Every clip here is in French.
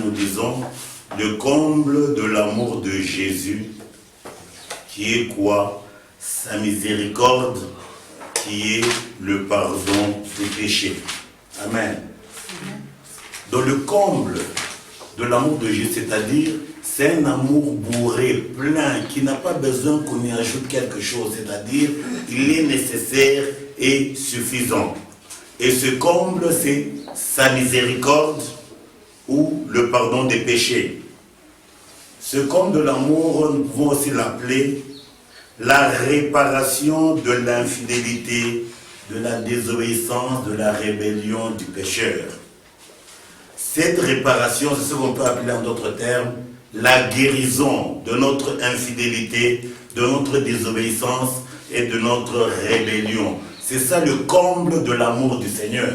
nous disons le comble de l'amour de Jésus, qui est quoi? Sa miséricorde, qui est le pardon des péchés. Amen. Dans le comble de l'amour de Jésus, c'est-à-dire, c'est un amour bourré, plein, qui n'a pas besoin qu'on y ajoute quelque chose, c'est-à-dire, il est nécessaire et suffisant. Et ce comble, c'est sa miséricorde ou le pardon des péchés. Ce comble de l'amour, nous pouvons aussi l'appeler la réparation de l'infidélité, de la désobéissance, de la rébellion du pécheur. Cette réparation, c'est ce qu'on peut appeler en d'autres termes la guérison de notre infidélité, de notre désobéissance et de notre rébellion. C'est ça le comble de l'amour du Seigneur.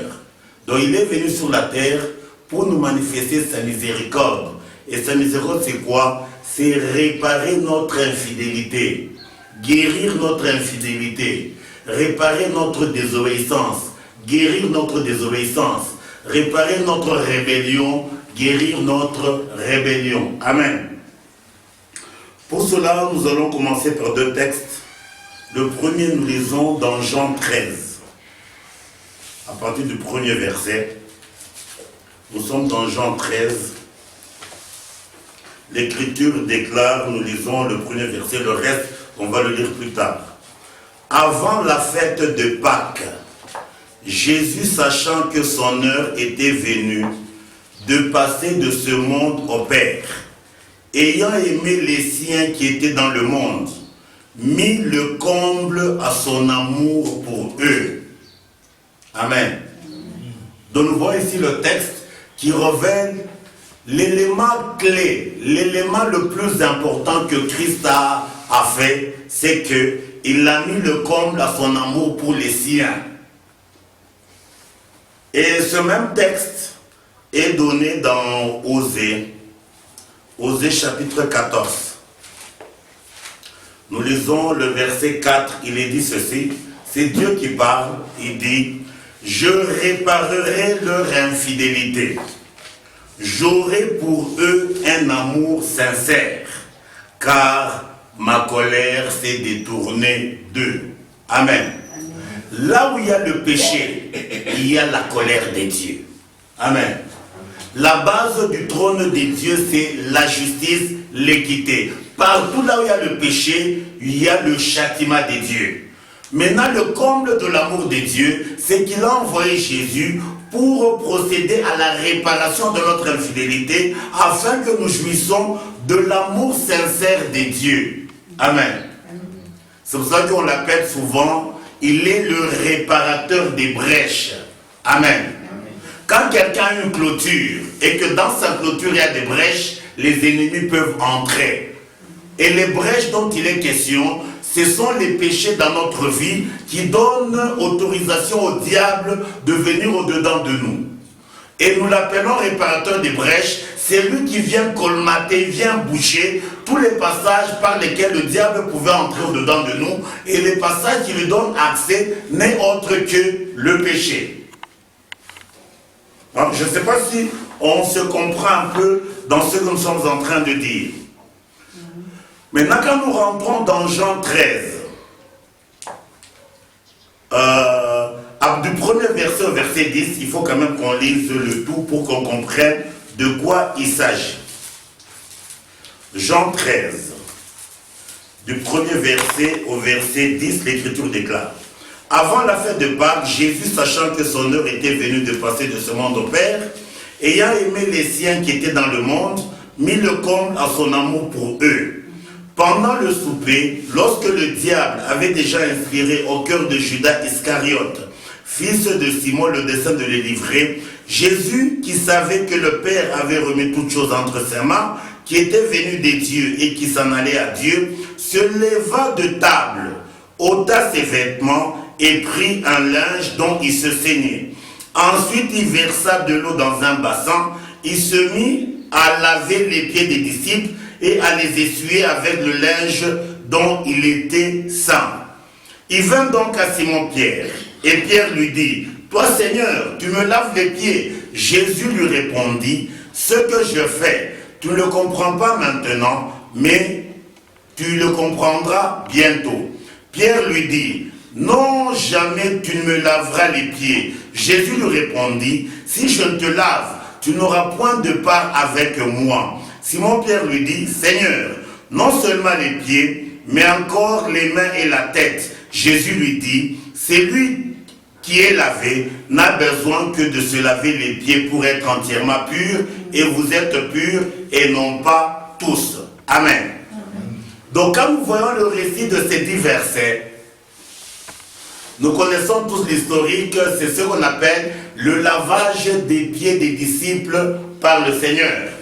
Donc il est venu sur la terre pour nous manifester sa miséricorde. Et sa miséricorde, c'est quoi? C'est réparer notre infidélité, guérir notre infidélité, réparer notre désobéissance, guérir notre désobéissance, réparer notre rébellion, guérir notre rébellion. Amen. Pour cela, nous allons commencer par deux textes. Le premier, nous lisons dans Jean 13. À partir du premier verset, nous sommes dans Jean 13. L'Écriture déclare, nous lisons le premier verset, le reste, on va le lire plus tard. Avant la fête de Pâques, Jésus, sachant que son heure était venue de passer de ce monde au Père, ayant aimé les siens qui étaient dans le monde, mit le comble à son amour pour eux. Amen. Donc nous voyons ici le texte qui révèle l'élément clé, l'élément le plus important que Christ a fait, c'est qu'il a mis le comble à son amour pour les siens. Et ce même texte est donné dans Osée chapitre 14. Nous lisons le verset 4, il est dit ceci, c'est Dieu qui parle, il dit, « Je réparerai leur infidélité, j'aurai pour eux un amour sincère, car ma colère s'est détournée d'eux. » Amen. Là où il y a le péché, il y a la colère des dieux. Amen. La base du trône des dieux, c'est la justice, l'équité. Partout là où il y a le péché, il y a le châtiment des dieux. Maintenant, le comble de l'amour des dieux, c'est qu'il a envoyé Jésus pour procéder à la réparation de notre infidélité, afin que nous jouissions de l'amour sincère des dieux. Amen. C'est pour ça qu'on l'appelle souvent, il est le réparateur des brèches. Amen. Quand quelqu'un a une clôture et que dans sa clôture il y a des brèches, les ennemis peuvent entrer. Et les brèches dont il est question, ce sont les péchés dans notre vie qui donnent autorisation au diable de venir au-dedans de nous. Et nous l'appelons réparateur des brèches, c'est lui qui vient colmater, vient boucher tous les passages par lesquels le diable pouvait entrer au-dedans de nous. Et les passages qui lui donnent accès n'est autre que le péché. Donc, je ne sais pas si on se comprend un peu dans ce que nous sommes en train de dire. Maintenant, quand nous rentrons dans Jean 13, du premier verset au verset 10, il faut quand même qu'on lise le tout pour qu'on comprenne de quoi il s'agit. Jean 13, du premier verset au verset 10, l'Écriture déclare. Avant la fête de Pâques, Jésus, sachant que son heure était venue de passer de ce monde au Père, ayant aimé les siens qui étaient dans le monde, mit le comble à son amour pour eux. Pendant le souper, lorsque le diable avait déjà inspiré au cœur de Judas Iscariote, fils de Simon, le dessein de les livrer, Jésus, qui savait que le Père avait remis toutes choses entre ses mains, qui était venu des dieux et qui s'en allait à Dieu, se leva de table, ôta ses vêtements et prit un linge dont il se saignait. Ensuite, il versa de l'eau dans un bassin, il se mit à laver les pieds des disciples et à les essuyer avec le linge dont il était saint. Il vint donc à Simon-Pierre, et Pierre lui dit, « Toi, Seigneur, tu me laves les pieds. » Jésus lui répondit, « ce que je fais, tu ne le comprends pas maintenant, mais tu le comprendras bientôt. Pierre lui dit, non, jamais tu ne me laveras les pieds. Jésus lui répondit, si je ne te lave, tu n'auras point de part avec moi. Simon-Pierre lui dit, Seigneur, non seulement les pieds, mais encore les mains et la tête. Jésus lui dit, c'est lui qui est lavé, n'a besoin que de se laver les pieds pour être entièrement pur, et vous êtes purs et non pas tous. Amen. Donc quand nous voyons le récit de ces 10 versets, nous connaissons tous l'historique, c'est ce qu'on appelle le lavage des pieds des disciples par le Seigneur.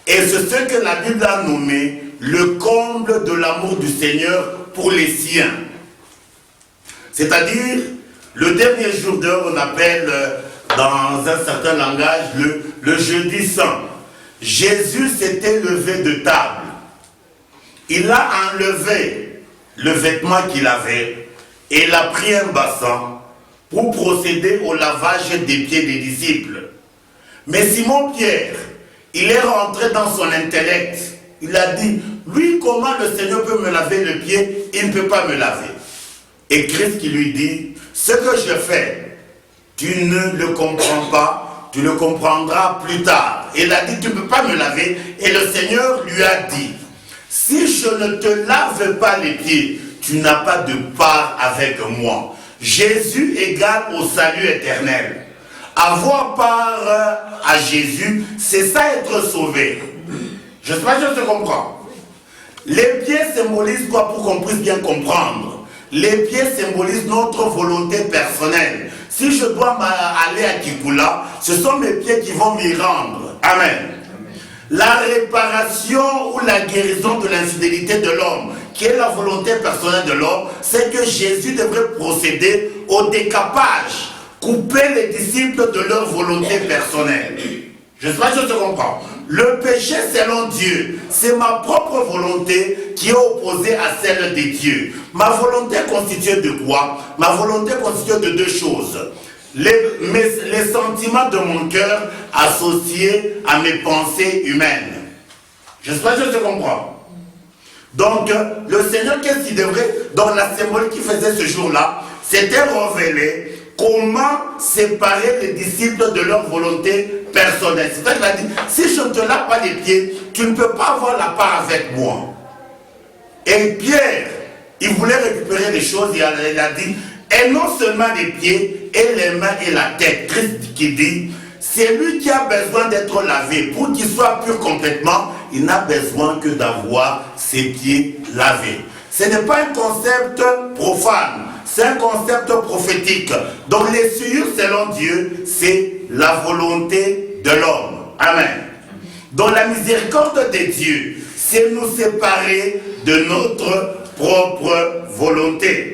Et c'est ce que la Bible a nommé le comble de l'amour du Seigneur pour les siens. C'est-à-dire, le dernier jour d'heure, on appelle dans un certain langage le jeudi saint. Jésus s'était levé de table. Il a enlevé le vêtement qu'il avait et il a pris un bassin pour procéder au lavage des pieds des disciples. Mais Simon-Pierre, il est rentré dans son intellect. Il a dit, lui, comment le Seigneur peut me laver le pied? Il ne peut pas me laver. Et Christ qui lui dit, ce que je fais, tu ne le comprends pas, tu le comprendras plus tard. Il a dit, tu ne peux pas me laver. Et le Seigneur lui a dit, si je ne te lave pas les pieds, tu n'as pas de part avec moi. Jésus égale au salut éternel. Avoir part à Jésus, c'est ça être sauvé. Je ne sais pas si je te comprends. Les pieds symbolisent quoi pour qu'on puisse bien comprendre? Les pieds symbolisent notre volonté personnelle. Si je dois aller à Kikula, ce sont mes pieds qui vont m'y rendre. Amen. La réparation ou la guérison de l'infidélité de l'homme, qui est la volonté personnelle de l'homme, c'est que Jésus devrait procéder au décapage, couper les disciples de leur volonté personnelle. Je ne sais pas si je te comprends. Le péché selon Dieu, c'est ma propre volonté qui est opposée à celle de Dieu. Ma volonté est constituée de quoi? Ma volonté est constituée de 2 choses. Les sentiments de mon cœur associés à mes pensées humaines. Je ne sais pas si je te comprends. Donc, le Seigneur, qu'est-ce qu'il devrait, dans la symbolique qu'il faisait ce jour-là, c'était révéler comment séparer les disciples de leur volonté personnelle. C'est-à-dire qu'il a dit, si je ne te lave pas les pieds, tu ne peux pas avoir la part avec moi. Et Pierre, il voulait récupérer les choses, il a dit, et non seulement les pieds, et les mains et la tête. Christ qui dit, c'est lui qui a besoin d'être lavé. Pour qu'il soit pur complètement, il n'a besoin que d'avoir ses pieds lavés. Ce n'est pas un concept profane, c'est un concept prophétique. Donc les souillures selon Dieu, c'est la volonté de l'homme. Amen. Donc la miséricorde de Dieu, c'est nous séparer de notre propre volonté.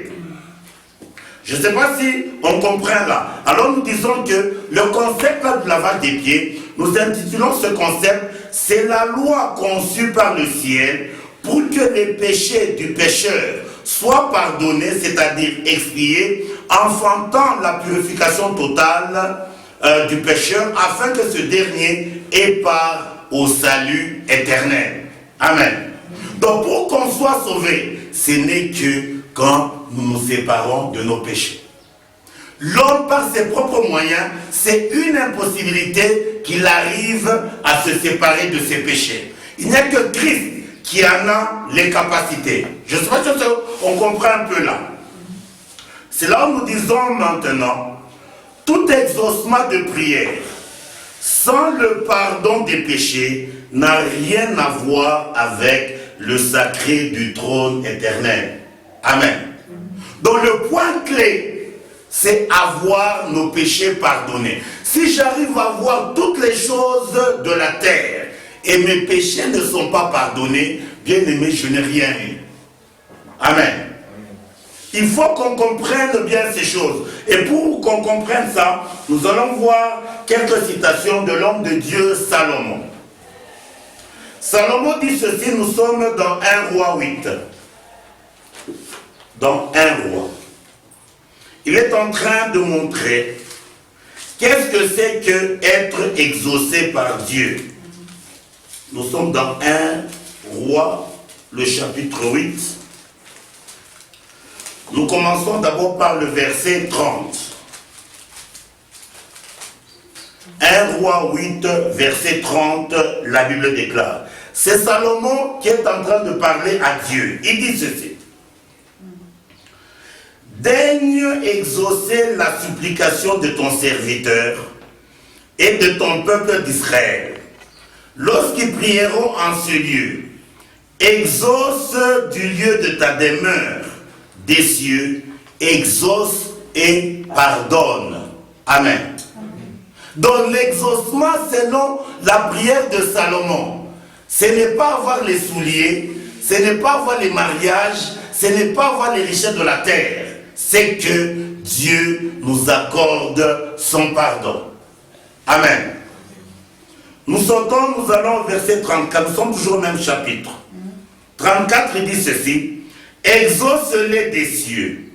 Je ne sais pas si on comprend là. Alors nous disons que le concept de lavage des pieds, nous intitulons ce concept, c'est la loi conçue par le ciel pour que les péchés du pécheur soient pardonnés, c'est-à-dire expiés, enfantant la purification totale du pécheur, afin que ce dernier ait part au salut éternel. Amen. Donc pour qu'on soit sauvé, ce n'est que quand nous nous séparons de nos péchés. L'homme, par ses propres moyens, c'est une impossibilité qu'il arrive à se séparer de ses péchés. Il n'y a que Christ qui en a les capacités. Je ne sais pas si on comprend un peu là. C'est là où nous disons maintenant, tout exaucement de prière, sans le pardon des péchés, n'a rien à voir avec le sacré du trône éternel. Amen. Donc le point clé, c'est avoir nos péchés pardonnés. Si j'arrive à voir toutes les choses de la terre et mes péchés ne sont pas pardonnés, bien aimé, je n'ai rien eu. Amen. Il faut qu'on comprenne bien ces choses. Et pour qu'on comprenne ça, nous allons voir quelques citations de l'homme de Dieu Salomon. Salomon dit ceci, nous sommes dans 1 Roi 8. Dans 1 Roi. Il est en train de montrer Qu'est-ce que c'est que être exaucé par Dieu? Nous sommes dans 1 Roi, le chapitre 8. Nous commençons d'abord par le verset 30. 1 Roi 8, verset 30, la Bible déclare. C'est Salomon qui est en train de parler à Dieu. Il dit ceci. Daigne exaucer la supplication de ton serviteur et de ton peuple d'Israël. Lorsqu'ils prieront en ce lieu, exauce du lieu de ta demeure des cieux, exauce et pardonne. Amen. Donc l'exaucement selon la prière de Salomon, ce n'est pas avoir les souliers, ce n'est pas avoir les mariages, ce n'est pas avoir les richesses de la terre, c'est que Dieu nous accorde son pardon. Amen. Nous sautons, nous allons au verset 34, nous sommes toujours au même chapitre. 34, il dit ceci, exauce-les des cieux,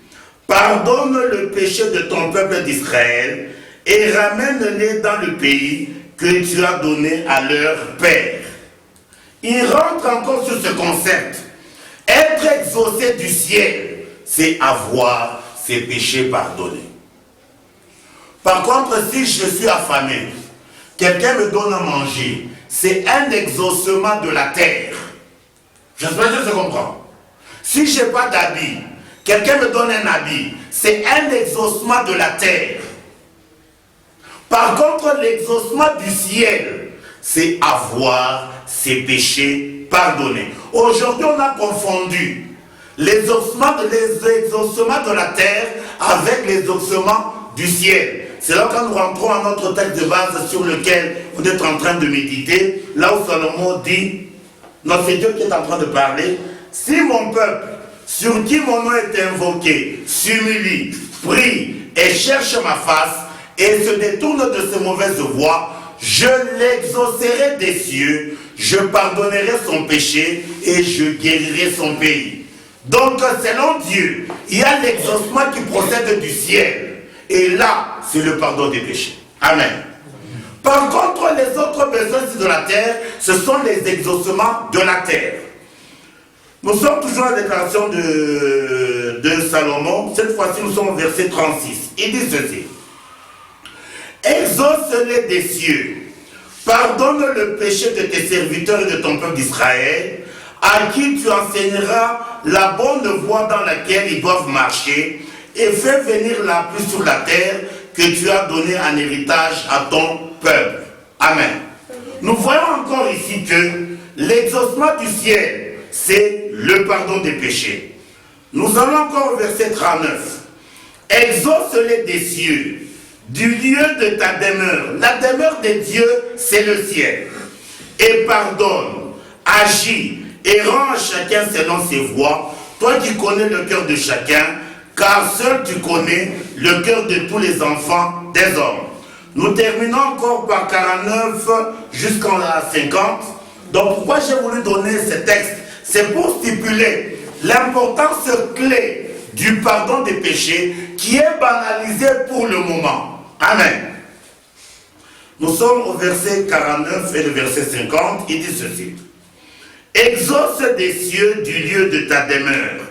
pardonne le péché de ton peuple d'Israël et ramène-les dans le pays que tu as donné à leur père. Il rentre encore sur ce concept. Être exaucé du ciel, c'est avoir ses péchés pardonnés. Par contre, si je suis affamé, quelqu'un me donne à manger, c'est un exaucement de la terre. J'espère que je comprends. Si je n'ai pas d'habit, quelqu'un me donne un habit, c'est un exaucement de la terre. Par contre, l'exaucement du ciel, c'est avoir ses péchés pardonnés. Aujourd'hui, on a confondu l'exaucement de la terre avec l'exaucement du ciel. C'est là quand nous rentrons à notre texte de base sur lequel on est en train de méditer, là où Salomon dit, non, c'est Dieu qui est en train de parler, si mon peuple, sur qui mon nom est invoqué, s'humilie, prie et cherche ma face, et se détourne de ses mauvaises voies, je l'exaucerai des cieux, je pardonnerai son péché et je guérirai son pays. Donc, selon Dieu, il y a l'exaucement qui procède du ciel. Et là, c'est le pardon des péchés. Amen. Par contre, les autres besoins de la terre, ce sont les exaucements de la terre. Nous sommes toujours à la déclaration de Salomon. Cette fois-ci, nous sommes au verset 36. Il dit ceci. Exauce-les des cieux, pardonne le péché de tes serviteurs et de ton peuple d'Israël, à qui tu enseigneras la bonne voie dans laquelle ils doivent marcher, et fais venir la pluie sur la terre que tu as donnée en héritage à ton peuple. Amen. Nous voyons encore ici que l'exaucement du ciel, c'est le pardon des péchés. Nous allons encore au verset 39. Exauce-les des cieux, du lieu de ta demeure. La demeure de Dieu, c'est le ciel. Et pardonne, agis et rends à chacun selon ses voies. Toi qui connais le cœur de chacun, car seul tu connais le cœur de tous les enfants des hommes. Nous terminons encore par 49 jusqu'en 50. Donc pourquoi j'ai voulu donner ce texte? C'est pour stipuler l'importance clé du pardon des péchés qui est banalisé pour le moment. Amen. Nous sommes au verset 49 et le verset 50. Il dit ceci. Exauce des cieux du lieu de ta demeure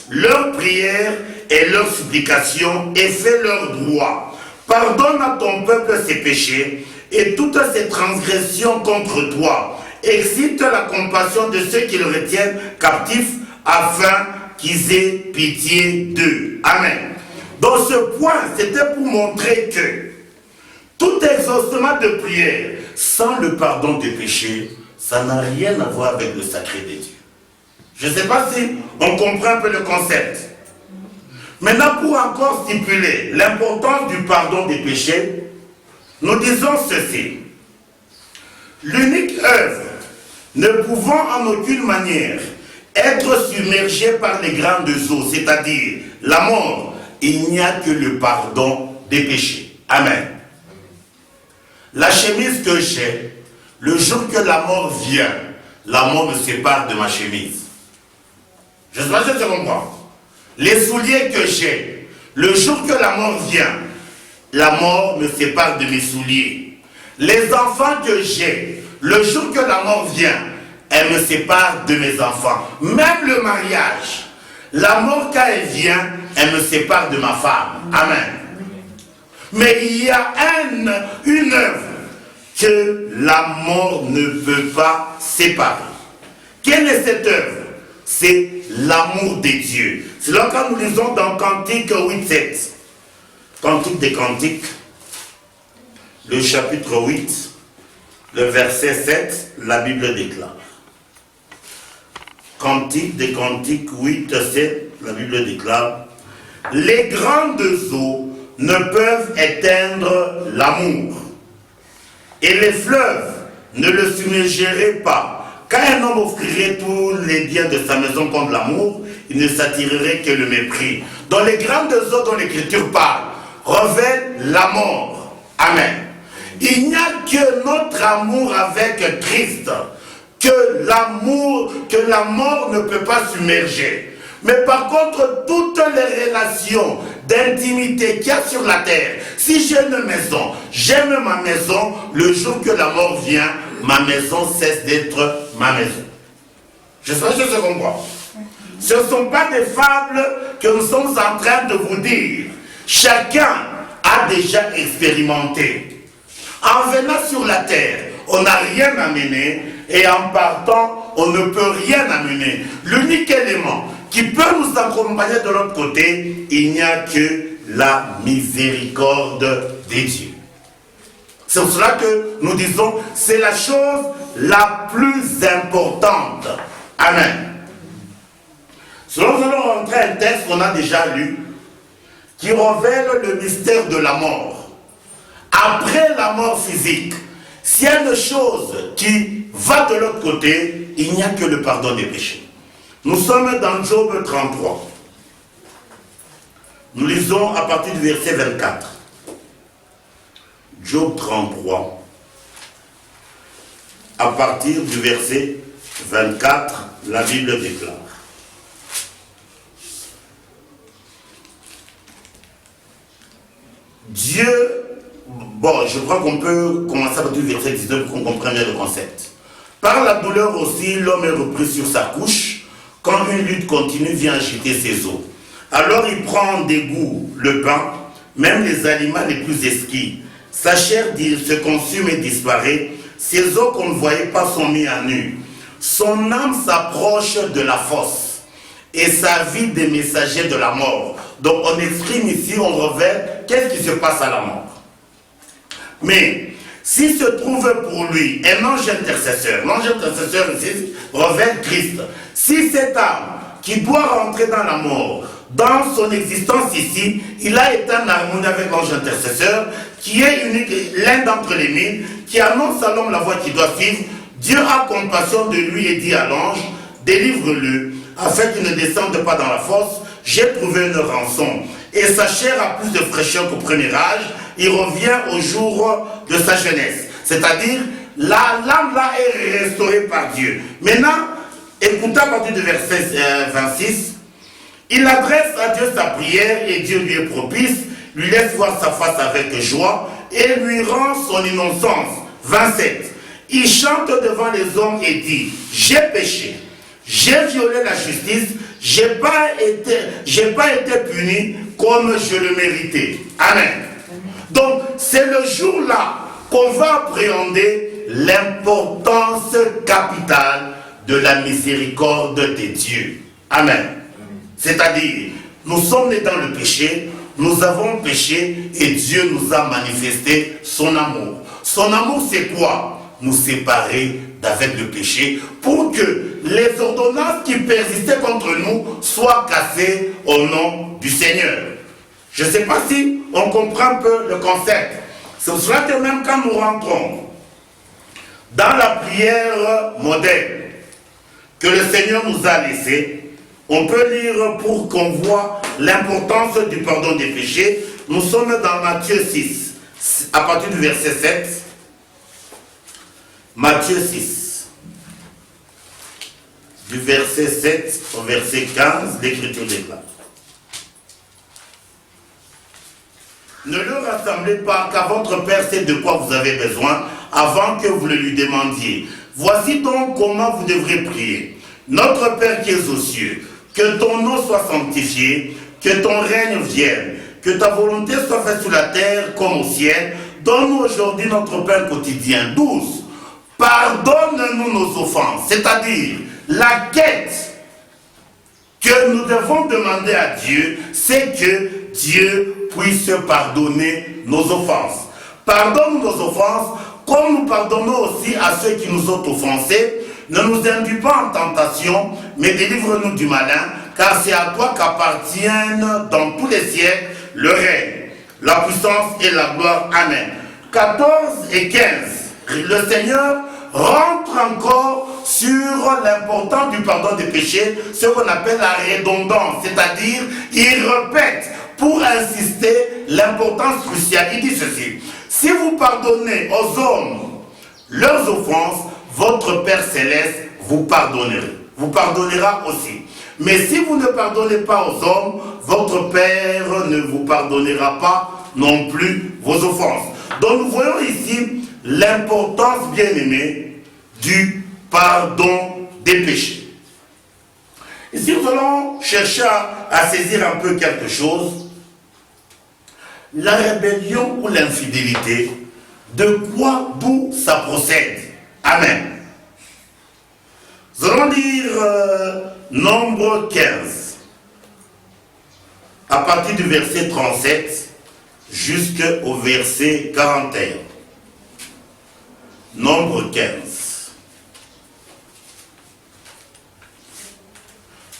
leurs prières et leurs supplications et fais leur droit. Pardonne à ton peuple ses péchés et toutes ses transgressions contre toi. Excite la compassion de ceux qui le retiennent captifs afin qu'ils aient pitié d'eux. Amen. Dans ce point, c'était pour montrer que tout exaucement de prière sans le pardon des péchés, ça n'a rien à voir avec le sacré de Dieu. Je ne sais pas si on comprend un peu le concept. Maintenant, pour encore stipuler l'importance du pardon des péchés, nous disons ceci. L'unique œuvre ne pouvant en aucune manière être submergée par les grandes eaux, c'est-à-dire la mort, il n'y a que le pardon des péchés. Amen. La chemise que j'ai, le jour que la mort vient, la mort me sépare de ma chemise. Je sais pas si tu comprends. Les souliers que j'ai, le jour que la mort vient, la mort me sépare de mes souliers. Les enfants que j'ai, le jour que la mort vient, elle me sépare de mes enfants. Même le mariage, la mort quand elle vient, elle me sépare de ma femme. Amen. Mais il y a une œuvre que la mort ne peut pas séparer. Quelle est cette œuvre? C'est l'amour de Dieu. C'est là quand nous lisons dans Cantique 8-7. Cantique des Cantiques, le chapitre 8, le verset 7, la Bible déclare. Cantique des Cantiques 8-7, la Bible déclare. Les grandes eaux ne peuvent éteindre l'amour, et les fleuves ne le submergeraient pas. Quand un homme offrirait tous les biens de sa maison contre l'amour, il ne s'attirerait que le mépris. Dans les grandes eaux dont l'Écriture parle, révèle la mort. Amen. Il n'y a que notre amour avec Christ que la mort ne peut pas submerger. Mais par contre, toutes les relations d'intimité qu'il y a sur la terre, si j'ai une maison, j'aime ma maison, le jour que la mort vient, ma maison cesse d'être ma maison. Je sais pas si je comprends. Ce ne sont pas des fables que nous sommes en train de vous dire. Chacun a déjà expérimenté. En venant sur la terre, on n'a rien amené, et en partant, on ne peut rien amener. L'unique élément qui peut nous accompagner de l'autre côté, il n'y a que la miséricorde de Dieu. C'est pour cela que nous disons, c'est la chose la plus importante. Amen. Selon nous allons rentrer un texte qu'on a déjà lu, qui révèle le mystère de la mort. Après la mort physique, s'il y a une chose qui va de l'autre côté, il n'y a que le pardon des péchés. Nous sommes dans Job 33. Nous lisons à partir du verset 24. Job 33. À partir du verset 24, la Bible déclare. Dieu, bon, je crois qu'on peut commencer à partir du verset 19 pour qu'on comprenne le concept. Par la douleur aussi, l'homme est repris sur sa couche. Quand une lutte continue, vient agiter ses os. Alors il prend des goûts, le pain, même les aliments les plus exquis. Sa chair se consume et disparaît. Ses os qu'on ne voyait pas sont mis à nu. Son âme s'approche de la fosse et sa vie des messagers de la mort. Donc on exprime ici, on révèle qu'est-ce qui se passe à la mort. Mais s'il se trouve pour lui un ange intercesseur, l'ange intercesseur ici révèle Christ. Si cette âme qui doit rentrer dans la mort, dans son existence ici, il a été en harmonie avec l'ange intercesseur, qui est unique, l'un d'entre les mille, qui annonce à l'homme la voie qu'il doit suivre. Dieu a compassion de lui et dit à l'ange, délivre-le, afin qu'il ne descende pas dans la fosse. J'ai trouvé une rançon. Et sa chair a plus de fraîcheur qu'au premier âge. Il revient au jour de sa jeunesse. C'est-à-dire, l'âme là est restaurée par Dieu. Maintenant, écoutez à partir du verset 26. Il adresse à Dieu sa prière et Dieu lui est propice, lui laisse voir sa face avec joie et lui rend son innocence. 27. Il chante devant les hommes et dit, j'ai péché, j'ai violé la justice, j'ai pas été puni comme je le méritais. Amen. Donc c'est le jour-là qu'on va appréhender l'importance capitale de la miséricorde de Dieu. Amen. C'est-à-dire, nous sommes nés dans le péché, nous avons péché et Dieu nous a manifesté son amour. Son amour, c'est quoi? Nous séparer d'avec le péché pour que les ordonnances qui persistaient contre nous soient cassées au nom du Seigneur. Je ne sais pas si on comprend un peu le concept. C'est pour cela que même quand nous rentrons dans la prière moderne que le Seigneur nous a laissée, on peut lire pour qu'on voit l'importance du pardon des péchés. Nous sommes dans Matthieu 6, à partir du verset 7. Matthieu 6, du verset 7 au verset 15, l'Écriture déclare. Ne leur rassemblés car votre Père sait de quoi vous avez besoin avant que vous le lui demandiez. Voici donc comment vous devrez prier. Notre Père qui es aux cieux, que ton nom soit sanctifié, que ton règne vienne, que ta volonté soit faite sur la terre comme au ciel. Donne-nous aujourd'hui notre pain quotidien. 12. Pardonne-nous nos offenses, c'est-à-dire la quête que nous devons demander à Dieu, c'est que Dieu puisse pardonner nos offenses. Pardonne nos offenses, comme nous pardonnons aussi à ceux qui nous ont offensés. Ne nous induis pas en tentation, mais délivre-nous du malin, car c'est à toi qu'appartiennent dans tous les siècles le règne, la puissance et la gloire. Amen. 14 et 15. Le Seigneur rentre encore sur l'importance du pardon des péchés, ce qu'on appelle la redondance, c'est-à-dire il répète pour insister l'importance cruciale. Il dit ceci: si vous pardonnez aux hommes leurs offenses, votre Père Céleste vous pardonnera aussi. Mais si vous ne pardonnez pas aux hommes, votre Père ne vous pardonnera pas non plus vos offenses. Donc nous voyons ici l'importance, bien aimée, du pardon des péchés. Ici nous allons chercher à saisir un peu quelque chose. La rébellion ou l'infidélité, d'où ça procède? Amen. Nous allons lire Nombre 15, à partir du verset 37 jusqu'au verset 41. Nombre 15.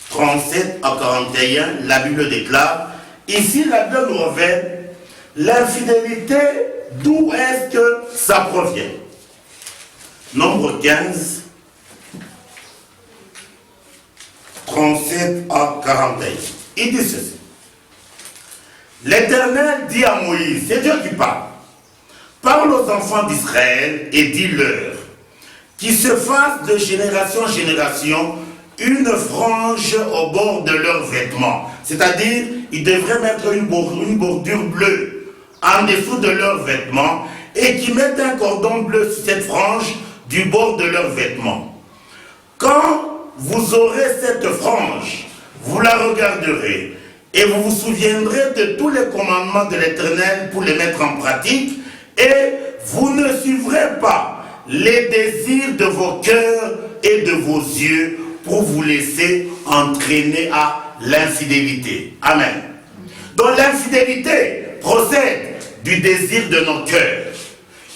37 à 41, la Bible déclare, ici la Bible nous révèle l'infidélité, d'où est-ce que ça provient. Nombre 15, 37 à 41. Il dit ceci. L'Éternel dit à Moïse, c'est Dieu qui parle, parle aux enfants d'Israël et dis-leur qu'ils se fassent de génération en génération une frange au bord de leurs vêtements. C'est-à-dire, ils devraient mettre une bordure bleue en dessous de leurs vêtements et qu'ils mettent un cordon bleu sur cette frange du bord de leurs vêtements. Quand vous aurez cette frange, vous la regarderez et vous vous souviendrez de tous les commandements de l'Éternel pour les mettre en pratique, et vous ne suivrez pas les désirs de vos cœurs et de vos yeux pour vous laisser entraîner à l'infidélité. Amen. Donc l'infidélité procède du désir de nos cœurs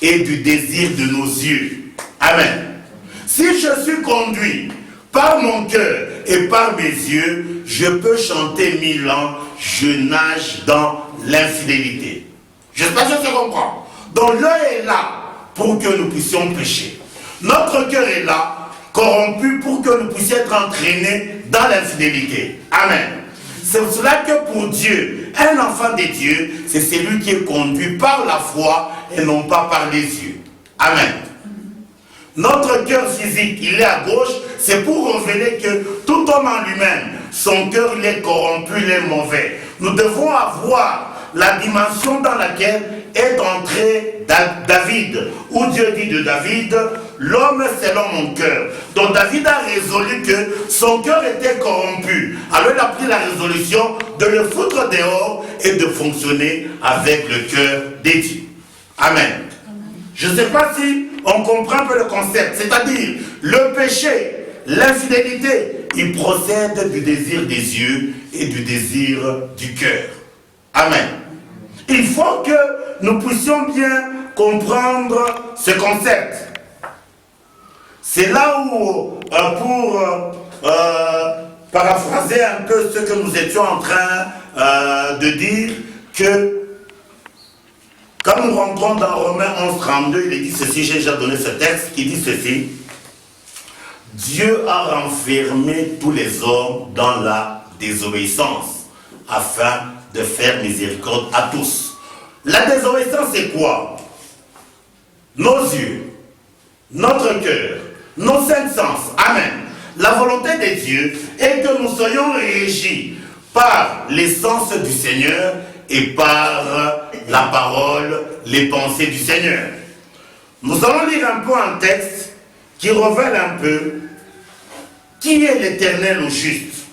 et du désir de nos yeux. Amen. Si je suis conduit par mon cœur et par mes yeux, je peux chanter 1000 ans, je nage dans l'infidélité. J'espère que tu comprends. Donc l'œil est là pour que nous puissions pécher. Notre cœur est là, corrompu, pour que nous puissions être entraînés dans l'infidélité. Amen. C'est pour cela que pour Dieu, un enfant de Dieu, c'est celui qui est conduit par la foi et non pas par les yeux. Amen. Notre cœur physique, il est à gauche, c'est pour révéler que tout homme en lui-même, son cœur, il est corrompu, il est mauvais. Nous devons avoir la dimension dans laquelle est entré David, où Dieu dit de David, l'homme selon mon cœur. Donc David a résolu que son cœur était corrompu. Alors il a pris la résolution de le foutre dehors et de fonctionner avec le cœur des dieux. Amen. Je ne sais pas si on comprend un peu le concept. C'est-à-dire, le péché, l'infidélité, il procède du désir des yeux et du désir du cœur. Amen. Il faut que nous puissions bien comprendre ce concept. C'est là où, pour paraphraser un peu ce que nous étions en train de dire, que quand nous rentrons dans Romains 11:32, il dit ceci, j'ai déjà donné ce texte, qui dit ceci: Dieu a renfermé tous les hommes dans la désobéissance, afin de faire miséricorde à tous. La désobéissance, c'est quoi? Nos yeux, notre cœur, nos cinq sens. Amen. La volonté de Dieu est que nous soyons régis par l'essence du Seigneur et par la parole, les pensées du Seigneur. Nous allons lire un peu un texte qui révèle un peu qui est l'Éternel au juste.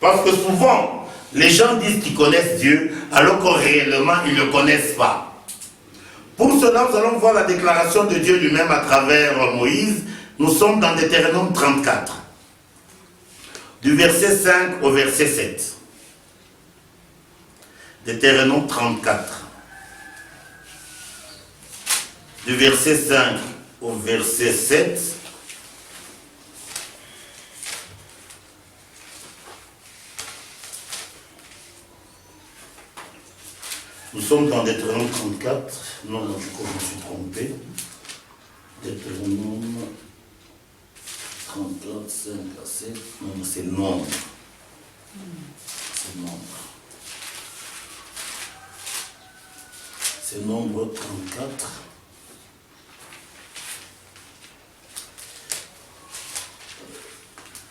Parce que souvent, les gens disent qu'ils connaissent Dieu, alors que réellement, ils ne le connaissent pas. Pour cela, nous allons voir la déclaration de Dieu lui-même à travers Moïse. Nous sommes dans Deutéronome 34, du verset 5 au verset 7. Deutéronome 34, du verset 5 au verset 7. Nous sommes dans Deutéronome 34. Non, je crois que je me suis trompé. Deutéronome 34, 5 à 7. Non, c'est Nombre. C'est Nombre. C'est Nombre 34.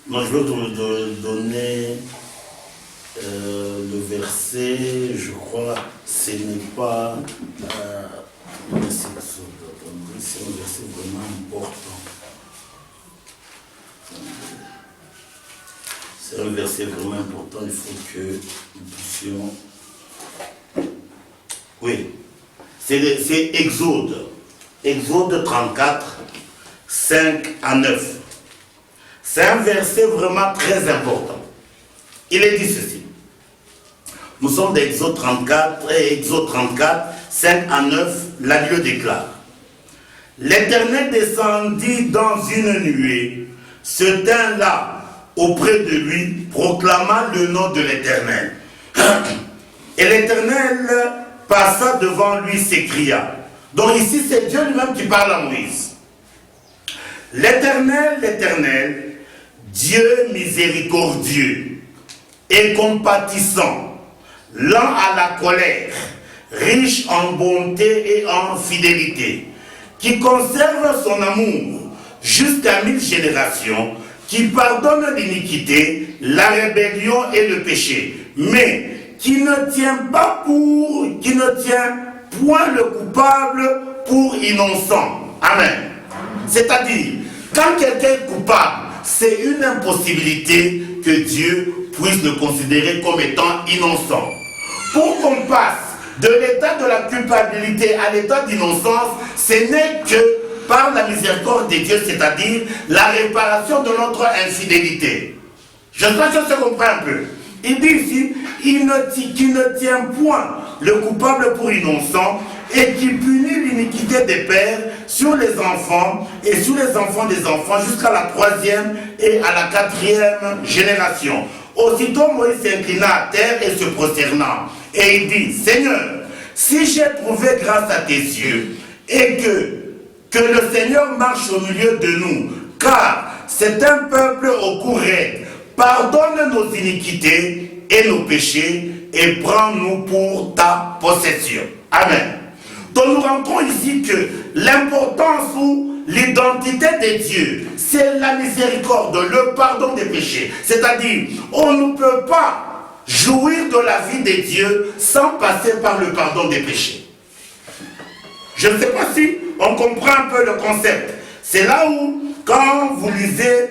Moi, je veux te donner le verset, je crois, ce n'est pas... c'est un verset vraiment important. C'est un verset vraiment important, il faut que nous puissions... Oui, c'est Exode. Exode 34, 5 à 9. C'est un verset vraiment très important. Il est dit ceci. Nous sommes d'Exode 34, et Exode 34, 5 à 9, la Bible déclare. L'Éternel descendit dans une nuée, se tint là auprès de lui, proclama le nom de l'Éternel. Et l'Éternel passa devant lui, s'écria. Donc ici, c'est Dieu lui-même qui parle à Moïse. L'Éternel, l'Éternel, Dieu miséricordieux et compatissant, lent à la colère, riche en bonté et en fidélité, qui conserve son amour jusqu'à 1000 générations, qui pardonne l'iniquité, la rébellion et le péché, mais qui ne tient point le coupable pour innocent. Amen. C'est-à-dire, quand quelqu'un est coupable, c'est une impossibilité que Dieu puisse le considérer comme étant innocent. Pour qu'on passe de l'état de la culpabilité à l'état d'innocence, ce n'est que par la miséricorde de Dieu, c'est-à-dire la réparation de notre infidélité. Je sais que ça se comprend un peu. Il dit ici, qui ne tient point le coupable pour innocent et qui punit l'iniquité des pères sur les enfants et sur les enfants des enfants jusqu'à la 3e et à la 4e génération. Aussitôt Moïse s'inclina à terre et se prosternant. Et il dit, Seigneur, si j'ai trouvé grâce à tes yeux et que le Seigneur marche au milieu de nous, car c'est un peuple au cou raide, pardonne nos iniquités et nos péchés et prends-nous pour ta possession. Amen. Donc nous rentrons ici que l'importance ou l'identité de Dieu, c'est la miséricorde, le pardon des péchés. C'est-à-dire, on ne peut pas jouir de la vie de Dieu sans passer par le pardon des péchés. Je ne sais pas si on comprend un peu le concept. C'est là où, quand vous lisez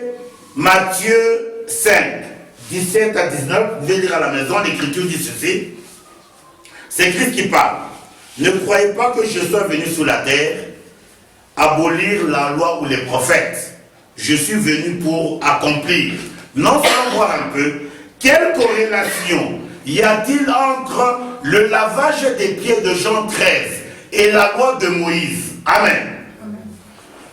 Matthieu 5, 17 à 19, vous pouvez lire à la maison, l'Écriture dit ceci. C'est Christ qui parle. Ne croyez pas que je sois venu sur la terre abolir la loi ou les prophètes. Je suis venu pour accomplir. Non seulement voir un peu, quelle corrélation y a-t-il entre le lavage des pieds de Jean 13 et la loi de Moïse? Amen.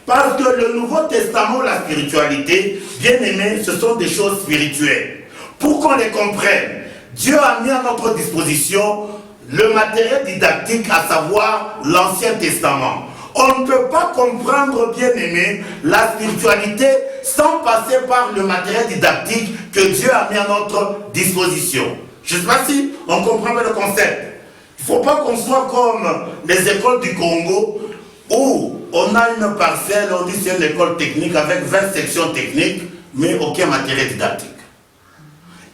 Parce que le Nouveau Testament, la spiritualité, bien aimé, ce sont des choses spirituelles. Pour qu'on les comprenne, Dieu a mis à notre disposition le matériel didactique, à savoir l'Ancien Testament. On ne peut pas comprendre, bien aimé, la spiritualité sans passer par le matériel didactique que Dieu a mis à notre disposition. Je ne sais pas si on comprend le concept. Il ne faut pas qu'on soit comme les écoles du Congo où on a une parcelle, on dit c'est une école technique avec 20 sections techniques, mais aucun matériel didactique.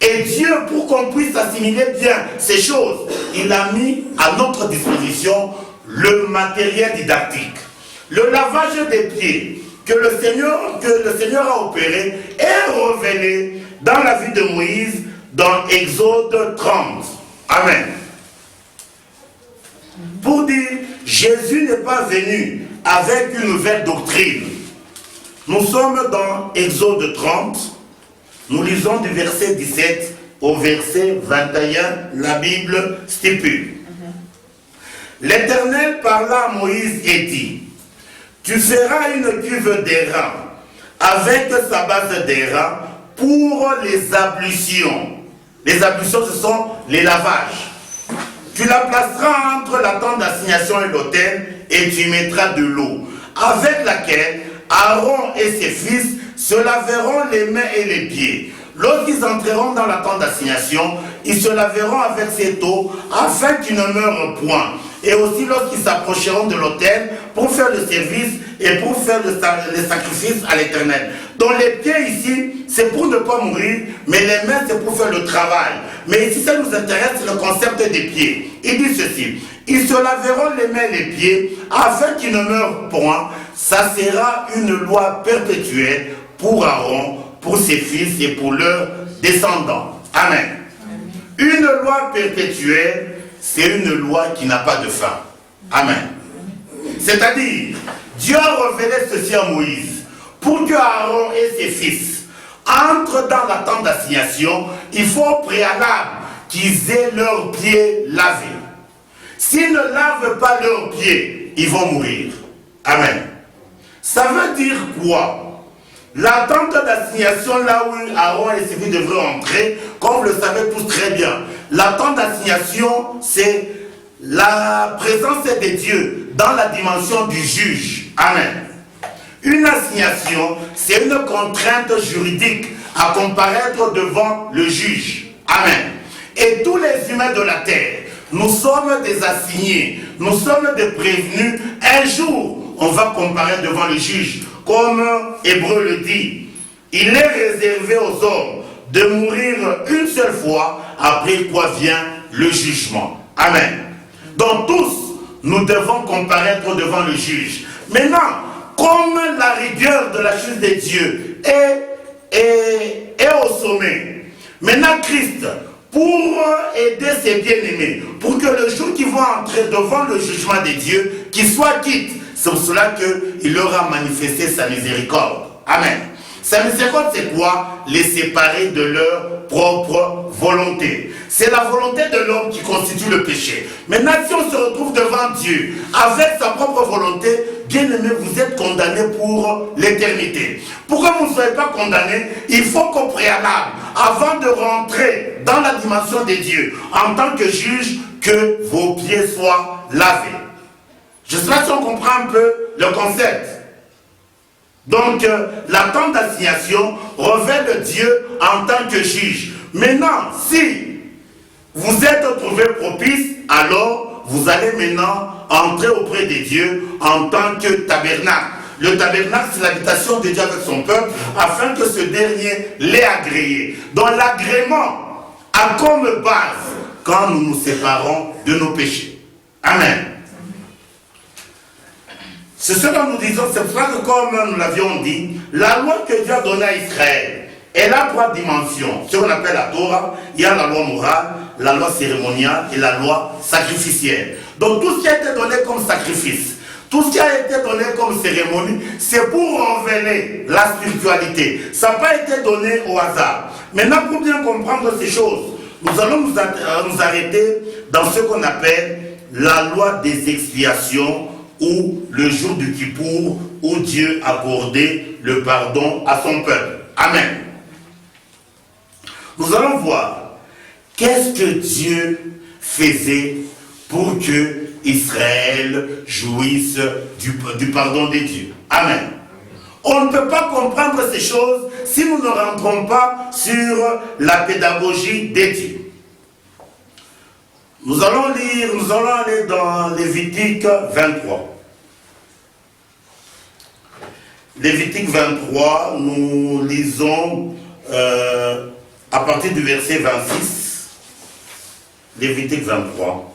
Et Dieu, pour qu'on puisse assimiler bien ces choses, il a mis à notre disposition le matériel didactique. Le lavage des pieds que le Seigneur a opéré est révélé dans la vie de Moïse dans Exode 30. Amen. Pour dire, Jésus n'est pas venu avec une nouvelle doctrine. Nous sommes dans Exode 30. Nous lisons du verset 17 au verset 21. La Bible stipule. L'Éternel parla à Moïse et dit, tu feras une cuve d'airain avec sa base d'airain pour les ablutions. Les ablutions, ce sont les lavages. Tu la placeras entre la tente d'assignation et l'autel et tu mettras de l'eau, avec laquelle Aaron et ses fils se laveront les mains et les pieds. Lorsqu'ils entreront dans la tente d'assignation, ils se laveront avec cette eau afin qu'ils ne meurent point. Et aussi lorsqu'ils s'approcheront de l'autel pour faire le service et pour faire le sacrifice à l'Éternel. Donc les pieds ici, c'est pour ne pas mourir, mais les mains, c'est pour faire le travail. Mais ici, ça nous intéresse, c'est le concept des pieds. Il dit ceci, ils se laveront les mains et les pieds afin qu'ils ne meurent point. Ça sera une loi perpétuelle pour Aaron, pour ses fils et pour leurs descendants. Amen. Une loi perpétuelle, c'est une loi qui n'a pas de fin. Amen. C'est-à-dire, Dieu a révélé ceci à Moïse. Pour que Aaron et ses fils entrent dans la tente d'assignation, il faut au préalable qu'ils aient leurs pieds lavés. S'ils ne lavent pas leurs pieds, ils vont mourir. Amen. Ça veut dire quoi? La tente d'assignation, là où Aaron et ses fils devraient entrer, comme vous le savez tous très bien, la tente d'assignation, c'est la présence de Dieu dans la dimension du juge. Amen. Une assignation, c'est une contrainte juridique à comparaître devant le juge. Amen. Et tous les humains de la terre, nous sommes des assignés, nous sommes des prévenus. Un jour, on va comparaître devant le juge. Comme Hébreu le dit, il est réservé aux hommes de mourir une seule fois, après quoi vient le jugement. Amen. Donc tous, nous devons comparaître devant le juge. Maintenant, comme la rigueur de la justice de Dieu est au sommet, maintenant Christ, pour aider ses bien-aimés, pour que le jour qu'ils vont entrer devant le jugement de Dieu, qu'ils soient quittes, c'est pour cela qu'il leur a manifesté sa miséricorde. Amen. Sa miséricorde, c'est quoi? Les séparer de leur propre volonté. C'est la volonté de l'homme qui constitue le péché. Maintenant, si on se retrouve devant Dieu avec sa propre volonté, bien aimé, vous êtes condamné pour l'éternité. Pour que vous ne soyez pas condamné, il faut qu'au préalable, avant de rentrer dans la dimension de Dieu, en tant que juge, que vos pieds soient lavés. Je ne sais pas si on comprend un peu le concept. Donc, la tente d'assignation révèle Dieu en tant que juge. Maintenant, si vous êtes trouvé propice, alors vous allez maintenant entrer auprès de Dieu en tant que tabernacle. Le tabernacle, c'est l'habitation de Dieu avec son peuple, afin que ce dernier l'ait agréé. Donc l'agrément a comme base quand nous nous séparons de nos péchés. Amen. C'est ce que nous disons, c'est pour ça que comme nous l'avions dit, la loi que Dieu a donnée à Israël, elle a 3 dimensions. Ce qu'on appelle la Torah, il y a la loi morale, la loi cérémoniale et la loi sacrificielle. Donc tout ce qui a été donné comme sacrifice, tout ce qui a été donné comme cérémonie, c'est pour révéler la spiritualité. Ça n'a pas été donné au hasard. Maintenant, pour bien comprendre ces choses, nous allons nous arrêter dans ce qu'on appelle la loi des expiations, ou le jour du Kippour, où Dieu accordait le pardon à son peuple. Amen. Nous allons voir qu'est-ce que Dieu faisait pour que Israël jouisse du pardon de Dieu. Amen. On ne peut pas comprendre ces choses si nous ne rentrons pas sur la pédagogie des dieux. Nous allons aller dans Lévitique 23. Lévitique 23, nous lisons à partir du verset 26, Lévitique 23.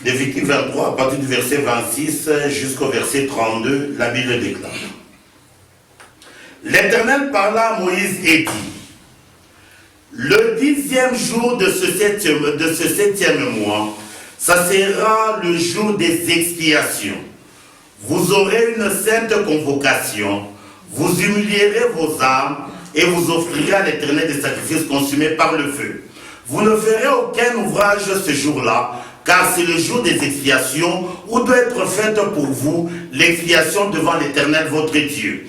Lévitique 23, à partir du verset 26 jusqu'au verset 32, la Bible déclare. L'Éternel parla à Moïse et dit, le 10e jour de ce septième mois, ça sera le jour des expiations. Vous aurez une sainte convocation, vous humilierez vos âmes et vous offrirez à l'Éternel des sacrifices consumés par le feu. Vous ne ferez aucun ouvrage ce jour-là, car c'est le jour des expiations où doit être faite pour vous l'expiation devant l'Éternel votre Dieu.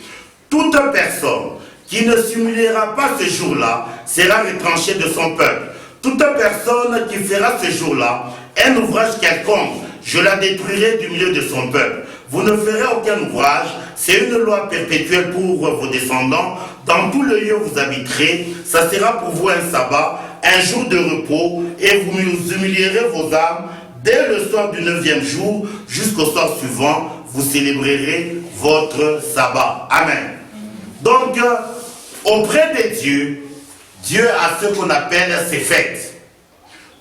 Toute personne qui ne s'humiliera pas ce jour-là sera retranchée de son peuple. Toute personne qui fera ce jour-là un ouvrage quelconque, je la détruirai du milieu de son peuple. Vous ne ferez aucun ouvrage, c'est une loi perpétuelle pour vos descendants. Dans tout le lieu où vous habiterez, ça sera pour vous un sabbat, un jour de repos, et vous humilierez vos âmes. Dès le soir du 9e jour jusqu'au soir suivant, vous célébrerez votre sabbat. Amen. Donc, auprès de Dieu, Dieu a ce qu'on appelle ses fêtes.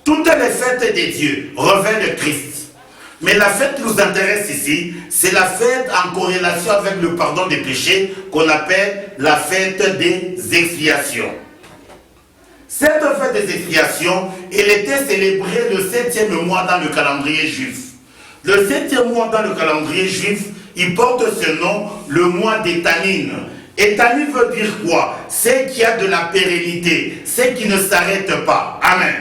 Toutes les fêtes des dieux révèlent le Christ. Mais la fête qui nous intéresse ici, c'est la fête en corrélation avec le pardon des péchés qu'on appelle la fête des expiations. Cette fête des expiations, elle était célébrée le 7e mois dans le calendrier juif. Le 7e mois dans le calendrier juif, il porte ce nom, le mois d'Étanine. Étanine veut dire quoi? C'est qu'il y a de la pérennité, c'est qui ne s'arrête pas. Amen.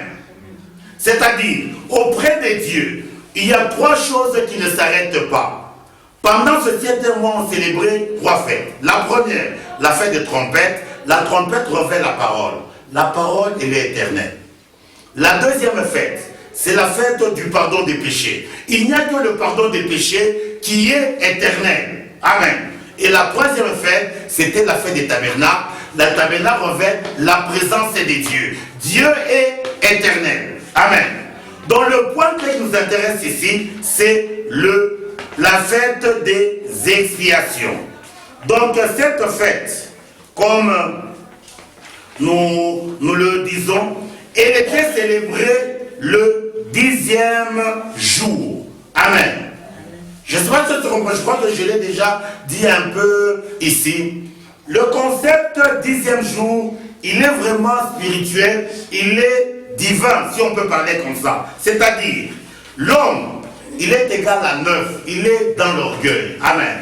C'est-à-dire, auprès de Dieu, il y a 3 choses qui ne s'arrêtent pas. Pendant ce 7e mois, on célébrait 3 fêtes. La première, la fête de trompette. La trompette révèle la parole. La parole, elle est éternelle. La deuxième fête, c'est la fête du pardon des péchés. Il n'y a que le pardon des péchés qui est éternel. Amen. Et la troisième fête, c'était la fête des tabernacles. La tabernacle révèle la présence des dieux. Dieu est éternel. Amen. Donc le point qui nous intéresse ici, c'est la fête des expiations. Donc cette fête, comme nous le disons, elle était célébrée le 10e jour. Amen. Je ne sais pas si je crois que je l'ai déjà dit un peu ici. Le concept 10e jour, il est vraiment spirituel, il est divin, si on peut parler comme ça. C'est-à-dire, l'homme, il est égal à 9, il est dans l'orgueil. Amen.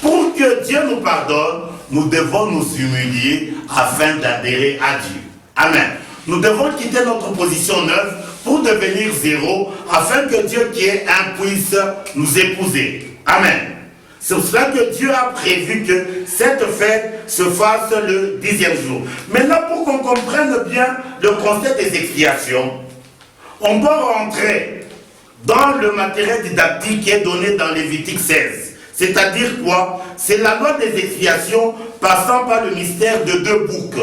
Pour que Dieu nous pardonne, nous devons nous humilier afin d'adhérer à Dieu. Amen. Nous devons quitter notre position 9 pour devenir 0, afin que Dieu qui est un puisse nous épouser. Amen. C'est pour cela que Dieu a prévu que cette fête se fasse le 10e jour. Maintenant, pour qu'on comprenne bien le concept des expiations, on doit rentrer dans le matériel didactique qui est donné dans Lévitique 16. C'est-à-dire quoi? C'est la loi des expiations passant par le mystère de 2 boucs.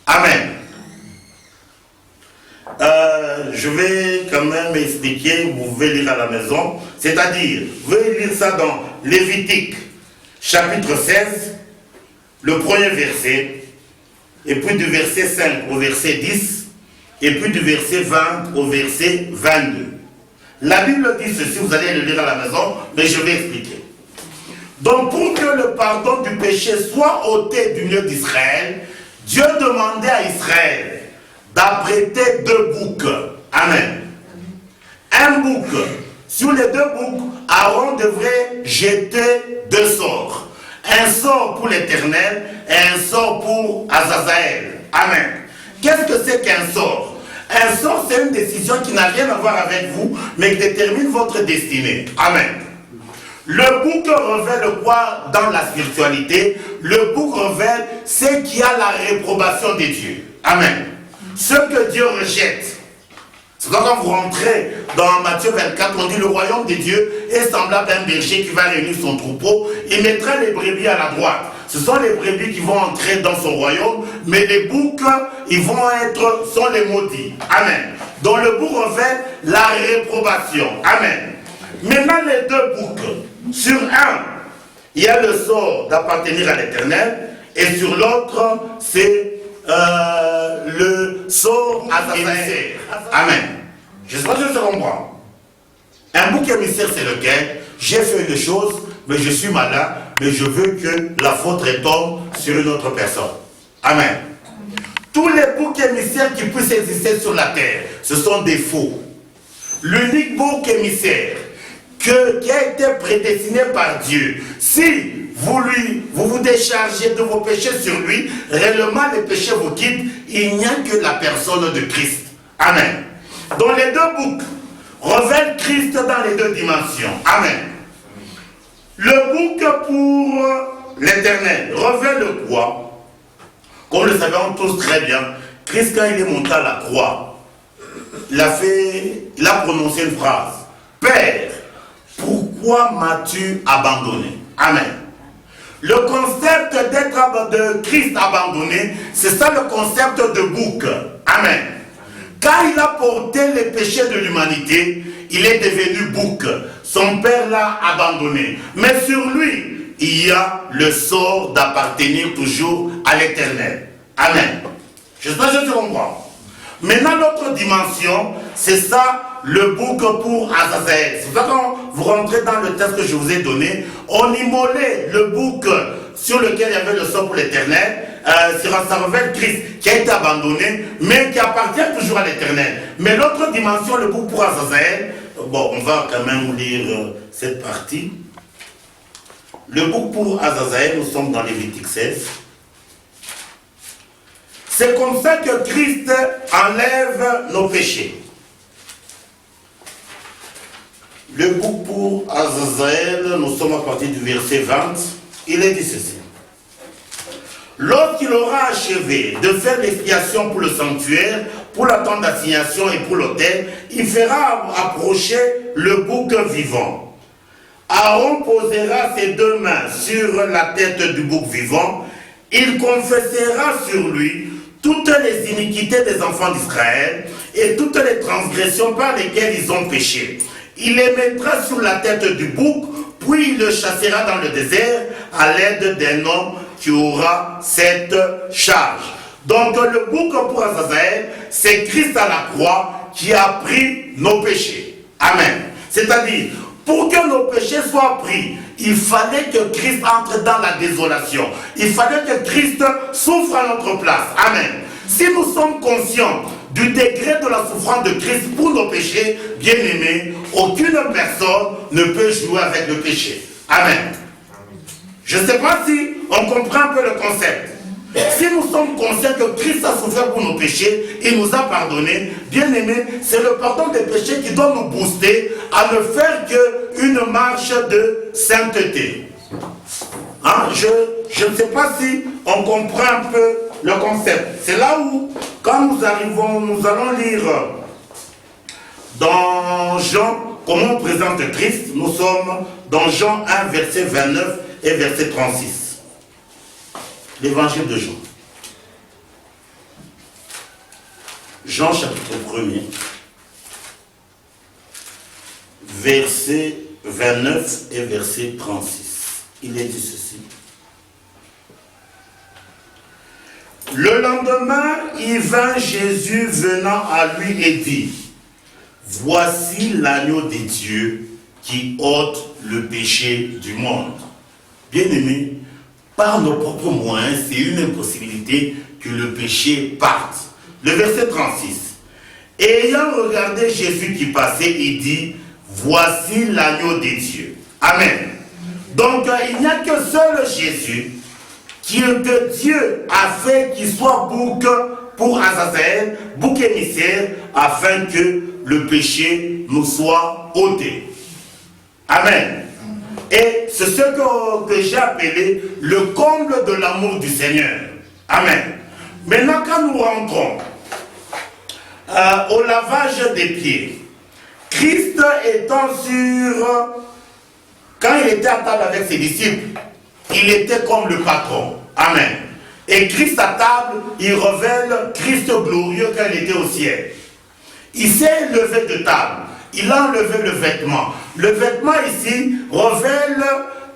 Amen. Je vais quand même expliquer, vous pouvez lire à la maison. C'est-à-dire, vous pouvez lire ça dans Lévitique, chapitre 16, le premier verset, et puis du verset 5 au verset 10, et puis du verset 20 au verset 22. La Bible dit ceci, vous allez le lire à la maison, mais je vais expliquer. Donc pour que le pardon du péché soit ôté du milieu d'Israël, Dieu demandait à Israël d'apprêter 2 boucs. Amen. Un bouc. Sur les 2 boucs, Aaron devrait jeter 2 sorts. Un sort pour l'Éternel et un sort pour Azazel. Amen. Qu'est-ce que c'est qu'un sort? Un sort, c'est une décision qui n'a rien à voir avec vous, mais qui détermine votre destinée. Amen. Le bouc révèle quoi dans la spiritualité? Le bouc révèle ce qui a la réprobation des dieux. Amen. Ce que Dieu rejette. C'est quand vous rentrez dans Matthieu 24, on dit le royaume des dieux est semblable à un berger qui va réunir son troupeau. Il mettra les brebis à la droite. Ce sont les brebis qui vont entrer dans son royaume, mais les boucs, ils vont sont les maudits. Amen. Donc le bouc révèle la réprobation. Amen. Maintenant les 2 boucs. Sur un, il y a le sort d'appartenir à l'Éternel, et sur l'autre, c'est le sort émissaire. Amen. Je ne sais pas si je comprends. Un bouc émissaire, c'est lequel? J'ai fait une chose, mais je suis malin, mais je veux que la faute retombe sur une autre personne. Amen. Tous les boucs émissaires qui puissent exister sur la terre, ce sont des faux. L'unique bouc émissaire qui a été prédestiné par Dieu, si vous déchargez de vos péchés sur lui, réellement les péchés vous quittent, il n'y a que la personne de Christ. Amen. Donc les deux boucs révèlent Christ dans les deux dimensions. Amen. Le bouc pour l'éternel révèle quoi? Comme le savons tous très bien, Christ quand il est monté à la croix, il a prononcé une phrase. Père, pourquoi m'as-tu abandonné? Amen. Le concept de Christ abandonné, c'est ça le concept de bouc. Amen. Quand il a porté les péchés de l'humanité, il est devenu bouc. Son père l'a abandonné. Mais sur lui, il y a le sort d'appartenir toujours à l'éternel. Amen. J'espère que tu comprends. Maintenant, l'autre dimension, c'est ça, le bouc pour Azazel. C'est ça quand vous rentrez dans le texte que je vous ai donné, on immolait le bouc sur lequel il y avait le sort pour l'éternel, ça révèle Christ qui a été abandonné, mais qui appartient toujours à l'éternel. Mais l'autre dimension, le bouc pour Azazel, bon, on va quand même lire cette partie. Le bouc pour Azazel, nous sommes dans Lévitique 16. C'est comme ça que Christ enlève nos péchés. Le bouc pour Azazel, nous sommes à partir du verset 20, il est dit ceci. Lorsqu'il aura achevé de faire l'expiation pour le sanctuaire, pour la tente d'assignation et pour l'autel, il fera approcher le bouc vivant. Aaron posera ses deux mains sur la tête du bouc vivant, il confessera sur lui toutes les iniquités des enfants d'Israël et toutes les transgressions par lesquelles ils ont péché. Il les mettra sur la tête du bouc, puis il le chassera dans le désert à l'aide d'un homme qui aura cette charge. Donc le bouc pour Azazel, c'est Christ à la croix qui a pris nos péchés. Amen. C'est-à-dire, pour que nos péchés soient pris, il fallait que Christ entre dans la désolation. Il fallait que Christ souffre à notre place. Amen. Si nous sommes conscients du degré de la souffrance de Christ pour nos péchés, bien aimés, aucune personne ne peut jouer avec le péché. Amen. Je ne sais pas si on comprend un peu le concept. Si nous sommes conscients que Christ a souffert pour nos péchés, il nous a pardonné, bien aimé, c'est le pardon des péchés qui doit nous booster à ne faire qu'une marche de sainteté. Hein? Je ne sais pas si on comprend un peu le concept. C'est là où, quand nous allons lire dans Jean, comment on présente Christ, nous sommes dans Jean 1, verset 29 et verset 36. L'évangile de Jean. Jean chapitre 1er, verset 29 et verset 36. Il est dit ceci. Le lendemain, il vint Jésus venant à lui et dit, voici l'agneau de Dieu qui ôte le péché du monde. Bien-aimé, par nos propres moyens, c'est une impossibilité que le péché parte. Le verset 36. Ayant regardé Jésus qui passait, il dit, voici l'agneau de Dieu. Amen. Donc, il n'y a que seul Jésus que Dieu a fait qu'il soit bouc pour Azazel, bouc émissaire, afin que le péché nous soit ôté. Amen. Et c'est ce que j'ai appelé le comble de l'amour du Seigneur. Amen. Maintenant, quand nous rentrons au lavage des pieds, Christ étant quand il était à table avec ses disciples, il était comme le patron. Amen. Et Christ à table, il révèle Christ glorieux quand il était au ciel. Il s'est levé de table. Il a enlevé le vêtement. Le vêtement ici révèle